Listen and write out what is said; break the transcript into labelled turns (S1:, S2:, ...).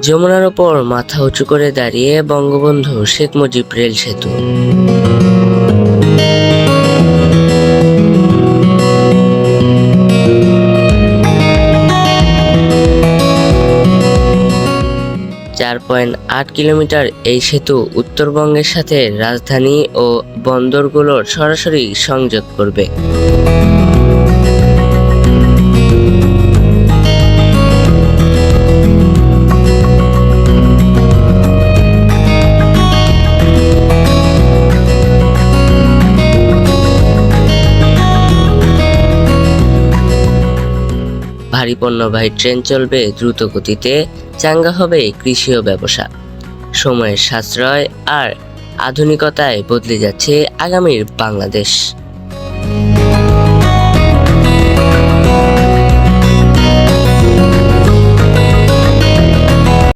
S1: যমুনার ওপর মাথা উঁচু করে দাঁড়িয়ে বঙ্গবন্ধু শেখ মুজিব রেল সেতু। চার 4.8 কিলোমিটার এই সেতু উত্তরবঙ্গের সাথে রাজধানী ও বন্দরগুলোর সরাসরি সংযোগ করবে। ভারী পণ্যবাহী ট্রেন চলবে দ্রুত গতিতে, চাঙ্গা হবে কৃষি ও ব্যবসা। সময়ের সাশ্রয় আর আধুনিকতায় বদলে যাচ্ছে আগামীর বাংলাদেশ।